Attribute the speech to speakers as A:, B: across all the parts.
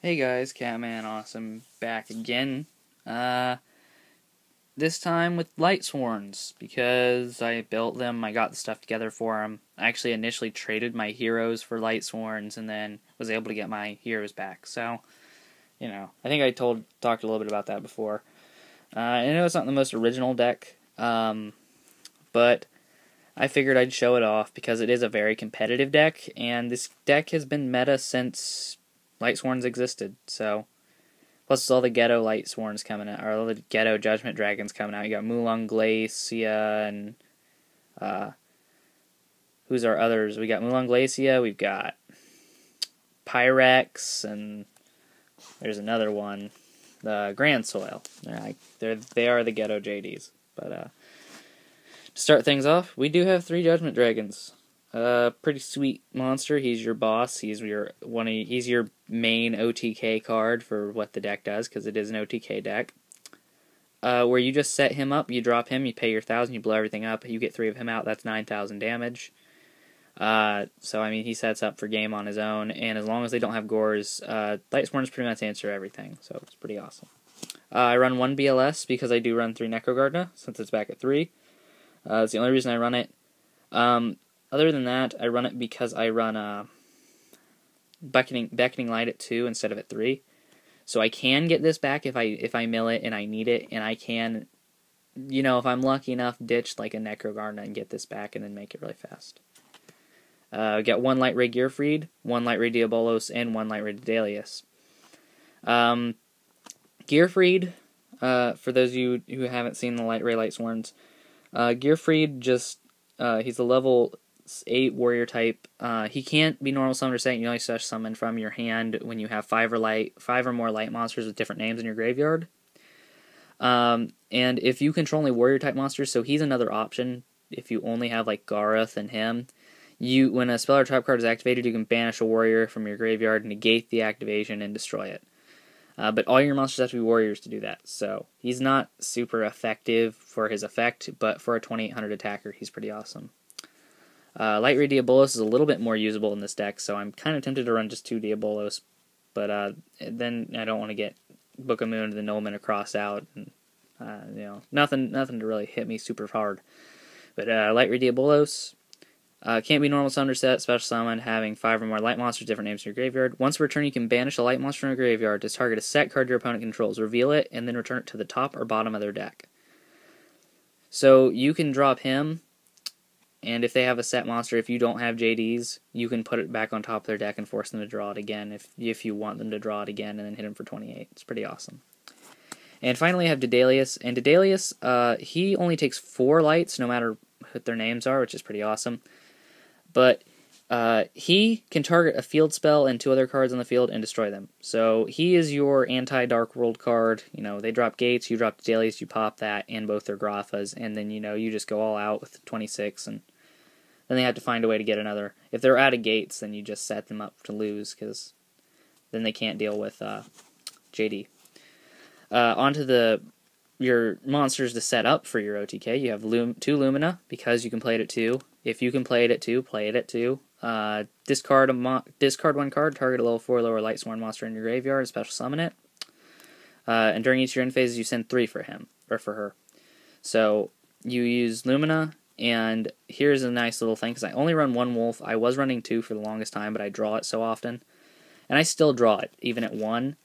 A: Hey guys, Catman Awesome back again. This time with Lightsworns, because I built them, I got the stuff together for them. I actually initially traded my heroes for Lightsworns and then was able to get my heroes back. So, I think I talked a little bit about that before. I know it's not the most original deck, but I figured I'd show it off because it is a very competitive deck, and this deck has been meta since Lightsworns existed, so... Plus all the Ghetto Lightsworns coming out, or all the Ghetto Judgment Dragons coming out. You got Mulan Glacia, and... who's our others? We got Mulan Glacia, we've got... Pyrex, and... there's another one. The Grand Soil. They are the Ghetto JDs. But, to start things off, we do have 3 Judgment Dragons. Pretty sweet monster. He's your boss. He's your main OTK card for what the deck does, because it is an OTK deck. Where you just set him up, you drop him, you pay your 1,000, you blow everything up, you get 3 of him out. That's 9,000 damage. So I mean, he sets up for game on his own, and as long as they don't have Gores, Lightsworns pretty much answer everything. So it's pretty awesome. I run 1 BLS because I do run 3 Necrogardna since it's back at 3. That's the only reason I run it. Other than that, I run it because I run Beckoning Light at 2 instead of at 3. So I can get this back if I mill it and I need it, and I can, if I'm lucky enough, ditch like a Necrogardna and get this back and then make it really fast. We got 1 Light Ray Gearfried, 1 Light Ray Diabolos, and 1 Light Ray Dedalius. Gearfried, for those of you who haven't seen the Light Ray Lightsworns, Gearfried he's a level 8 warrior type. He can't be normal summoned or set. You only special summon from your hand when you have 5 or more light monsters with different names in your graveyard. And if you control only warrior type monsters, so he's another option. If you only have like Gareth and him, when a spell or trap card is activated, you can banish a warrior from your graveyard, negate the activation, and destroy it. But all your monsters have to be warriors to do that. So he's not super effective for his effect, but for a 2800 attacker, he's pretty awesome. Light Ray Diabolos is a little bit more usable in this deck, so I'm kind of tempted to run just 2 Diabolos, but then I don't want to get Book of Moon and the Nulman across out, and nothing to really hit me super hard. But Light Ray Diabolos can't be normal summon or set, special summon, having 5 or more light monsters, different names in your graveyard. Once per turn, you can banish a light monster from your graveyard to target a set card your opponent controls, reveal it, and then return it to the top or bottom of their deck. So you can drop him. And if they have a set monster, if you don't have JDs, you can put it back on top of their deck and force them to draw it again if you want them to draw it again and then hit him for 28. It's pretty awesome. And finally I have Dedalius. And Dedalius, he only takes 4 lights no matter what their names are, which is pretty awesome. But he can target a field spell and 2 other cards on the field and destroy them. So he is your anti-Dark World card. They drop Gates, you drop Dedalius, you pop that and both their Graphas, and then you just go all out with 26, and then they have to find a way to get another. If they're out of Gates, then you just set them up to lose, because then they can't deal with JD. Onto your monsters to set up for your OTK. You have 2 Lumina, because you can play it at 2. If you can play it at 2, play it at 2. Discard 1 card, target a level 4 or lower Lightsworn monster in your graveyard, special summon it. And during each of your end phases, you send 3 for him, or for her. So, you use Lumina, and here's a nice little thing, because I only run 1 wolf. I was running 2 for the longest time, but I draw it so often. And I still draw it, even at 1,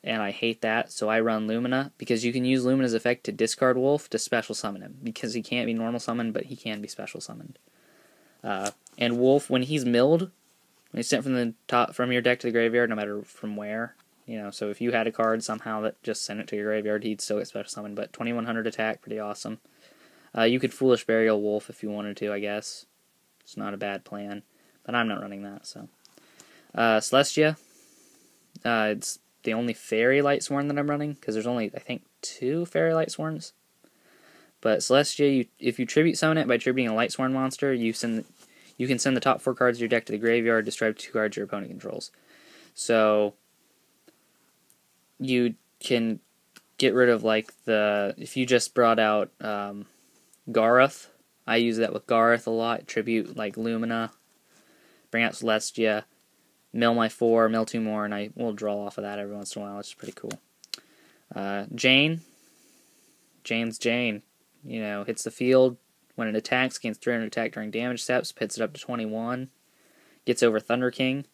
A: and I hate that, so I run Lumina, because you can use Lumina's effect to discard wolf to special summon him, because he can't be normal summoned, but he can be special summoned. And wolf, when he's milled, when he's sent from your deck to the graveyard, no matter from where, so if you had a card somehow that just sent it to your graveyard, he'd still get special summoned, but 2100 attack, pretty awesome. You could Foolish Burial Wolf if you wanted to, I guess. It's not a bad plan, but I'm not running that, so. Celestia, it's the only Fairy Lightsworn that I'm running, because there's only, I think, 2 Fairy Lightsworns. But Celestia, if you tribute summon it by tributing a Lightsworn monster, you can send the top 4 cards of your deck to the graveyard, describe 2 cards your opponent controls. So, you can get rid of, if you just brought out Gareth, I use that with Gareth a lot, tribute, Lumina, bring out Celestia, mill my 4, mill 2 more, and I will draw off of that every once in a while, which is pretty cool. Jane's Jane. Hits the field when it attacks, gains 300 attack during damage steps, pits it up to 21, gets over Thunder King,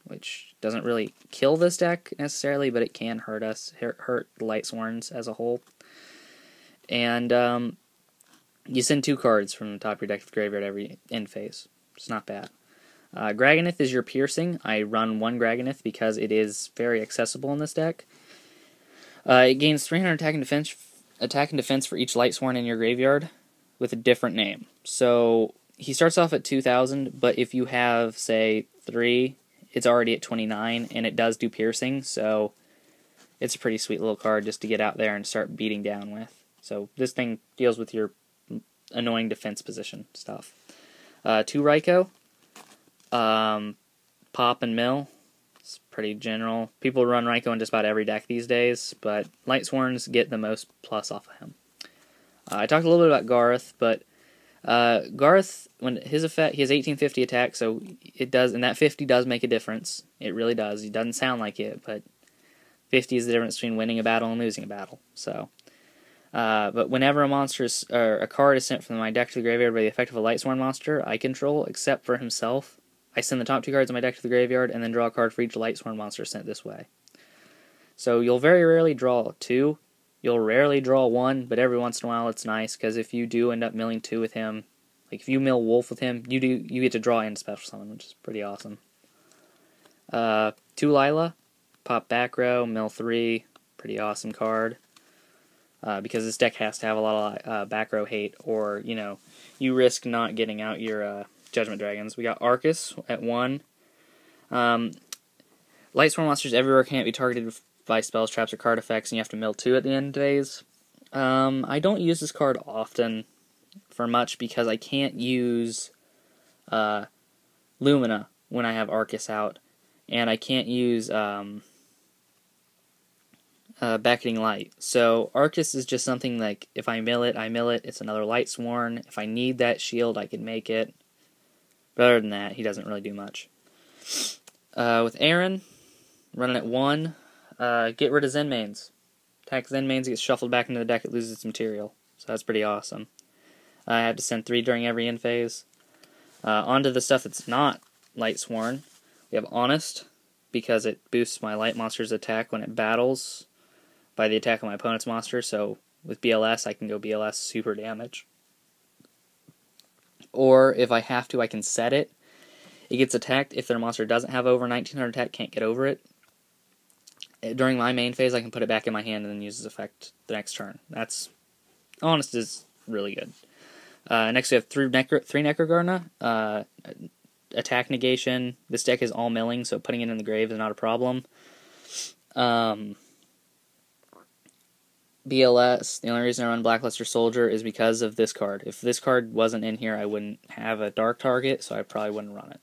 A: which doesn't really kill this deck necessarily, but it can hurt the Lightsworns as a whole. And you send 2 cards from the top of your deck to the graveyard every end phase. It's not bad. Graganith is your piercing. I run 1 Graganith because it is very accessible in this deck. It gains 300 attack and defense for each Lightsworn in your graveyard with a different name. So he starts off at 2,000, but if you have, say, 3, it's already at 29, and it does do piercing, so it's a pretty sweet little card just to get out there and start beating down with. So this thing deals with your annoying defense position stuff. 2 Raikou. Pop and mill. It's pretty general. People run Raikou in just about every deck these days, but Lightsworns get the most plus off of him. I talked a little bit about Garth, but Garth, when his effect, he has 1850 attack, so it does, and that 50 does make a difference. It really does. It doesn't sound like it, but 50 is the difference between winning a battle and losing a battle. So, but whenever a card is sent from my deck to the graveyard by the effect of a Lightsworn monster I control, except for himself, I send the top 2 cards of my deck to the graveyard and then draw a card for each Lightsworn monster sent this way. So you'll very rarely draw 2. You'll rarely draw 1, but every once in a while it's nice, because if you do end up milling 2 with him, like if you mill Wolf with him, you get to draw and special summon, which is pretty awesome. 2 Lila, pop back row, mill 3, pretty awesome card. Because this deck has to have a lot of back row hate, or, you risk not getting out your Judgment Dragons. We got Arcus at 1. Lightsworn monsters everywhere can't be targeted by spells, traps, or card effects, and you have to mill 2 at the end phase. I don't use this card often for much because I can't use Lumina when I have Arcus out, and I can't use Beckoning Light. So Arcus is just something like, if I mill it, I mill it. It's another Lightsworn. If I need that shield, I can make it. But other than that, he doesn't really do much. With Aaron, running at 1, get rid of Zen Mains. Attack Zen Mains, gets shuffled back into the deck, it loses its material. So that's pretty awesome. I have to send 3 during every end phase. Onto the stuff that's not Lightsworn. We have Honest, because it boosts my light monster's attack when it battles by the attack of my opponent's monster. So with BLS, I can go BLS super damage. Or if I have to, I can set it. It gets attacked if their monster doesn't have over 1900 attack, can't get over it. During my main phase, I can put it back in my hand and then use its effect the next turn. That's, Honest is really good. Next we have 3 Necrogarna. Attack negation. This deck is all milling, so putting it in the grave is not a problem. BLS, the only reason I run Blackluster Soldier is because of this card. If this card wasn't in here, I wouldn't have a dark target, so I probably wouldn't run it.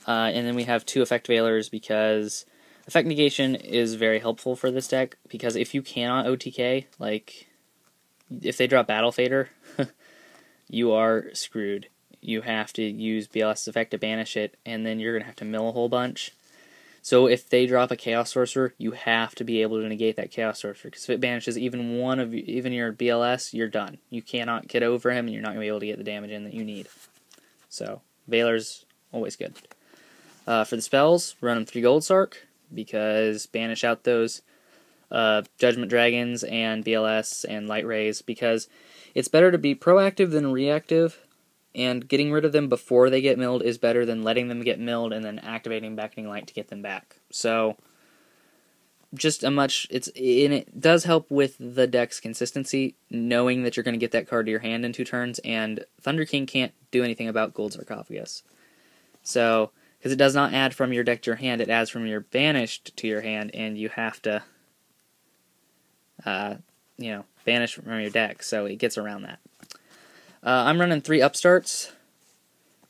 A: And then we have 2 Effect Veilers, because Effect Negation is very helpful for this deck, because if you cannot OTK, like, if they drop Battle Fader, you are screwed. You have to use BLS effect to banish it, and then you're going to have to mill a whole bunch. So if they drop a Chaos Sorcerer, you have to be able to negate that Chaos Sorcerer, because if it banishes even your BLS, you're done. You cannot get over him, and you're not going to be able to get the damage in that you need. So, Veiler's always good. For the spells, run them 3 Gold Sark, because banish out those Judgment Dragons and BLS and Light Rays, because it's better to be proactive than reactive, and getting rid of them before they get milled is better than letting them get milled and then activating Beckoning Light to get them back. So, it does help with the deck's consistency, knowing that you're going to get that card to your hand in 2 turns, and Thunder King can't do anything about Gold Sarcophagus. So, because it does not add from your deck to your hand, it adds from your banished to your hand, and you have to, banish from your deck, so it gets around that. I'm running 3 Upstarts,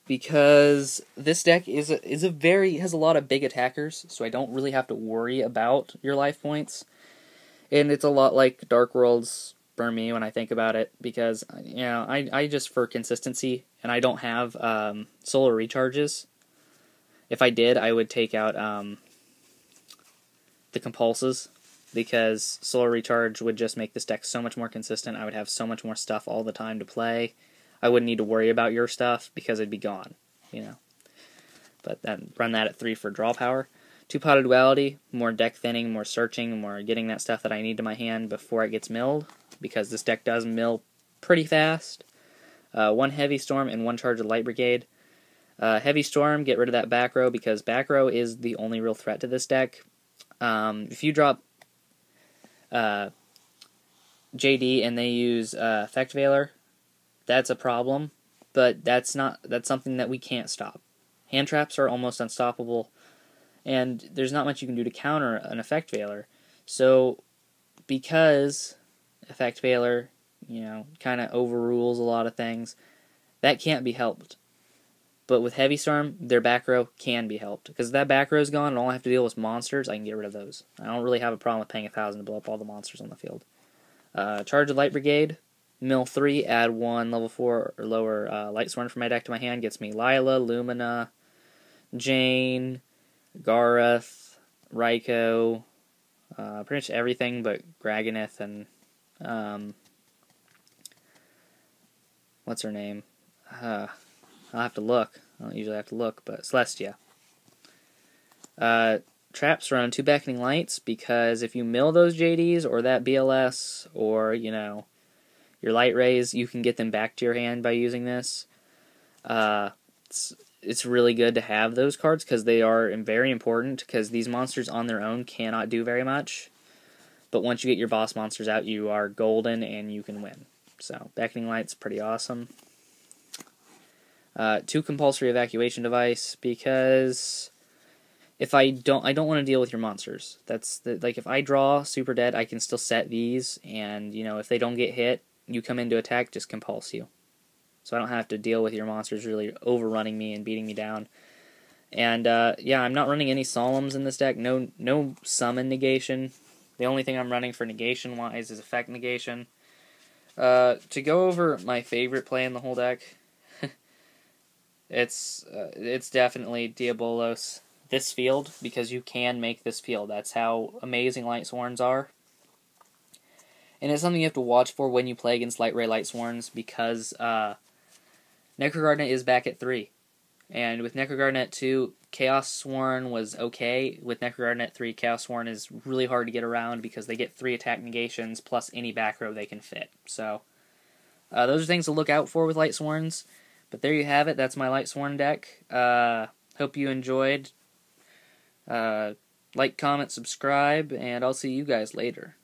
A: because this deck has a lot of big attackers, so I don't really have to worry about your life points. And it's a lot like Dark Worlds for me when I think about it, because I just, for consistency, and I don't have solar recharges, If I did, I would take out the Compulses, because Solar Recharge would just make this deck so much more consistent. I would have so much more stuff all the time to play. I wouldn't need to worry about your stuff because it'd be gone, you know. But then run that at 3 for draw power. 2-Potted Duality, more deck thinning, more searching, more getting that stuff that I need to my hand before it gets milled, because this deck does mill pretty fast. 1 Heavy Storm and 1 Charge of Light Brigade. Heavy Storm, get rid of that back row, because back row is the only real threat to this deck. If you drop JD and they use Effect Veiler, that's a problem, but that's something that we can't stop. Hand traps are almost unstoppable, and there's not much you can do to counter an Effect Veiler. So, because Effect Veiler, you know, kind of overrules a lot of things, that can't be helped. But with Heavy Storm, their back row can be helped. Because if that back row is gone and all I have to deal with monsters, I can get rid of those. I don't really have a problem with paying 1,000 to blow up all the monsters on the field. Charge of Light Brigade, mill 3, add 1 level 4 or lower Lightsworn from my deck to my hand. Gets me Lila, Lumina, Jane, Gareth, Raikou, pretty much everything but Graganith and, what's her name? I'll have to look. I don't usually have to look, but Celestia. Traps run 2 Beckoning Lights, because if you mill those JDs or that BLS or, you know, your Light Rays, you can get them back to your hand by using this. It's really good to have those cards because they are very important, because these monsters on their own cannot do very much. But once you get your boss monsters out, you are golden and you can win. So, Beckoning Light's pretty awesome. 2 Compulsory Evacuation Device, because if I don't want to deal with your monsters. Like if I draw Super Dead, I can still set these, and you know, if they don't get hit, you come in to attack, just compulse you. So I don't have to deal with your monsters really overrunning me and beating me down. And yeah, I'm not running any Solemns in this deck. No summon negation. The only thing I'm running for negation wise is effect negation. To go over my favorite play in the whole deck, it's definitely Diabolos. This field, because you can make this field. That's how amazing Lightsworns are. And it's something you have to watch for when you play against Light Ray Lightsworns, because Necrogardenet is back at 3. And with Necrogardenet 2, Chaos Sworn was okay. With Necrogardenet 3, Chaos Sworn is really hard to get around because they get 3 attack negations plus any back row they can fit. So, those are things to look out for with Lightsworns. But there you have it. That's my Lightsworn deck. Hope you enjoyed. Like, comment, subscribe, and I'll see you guys later.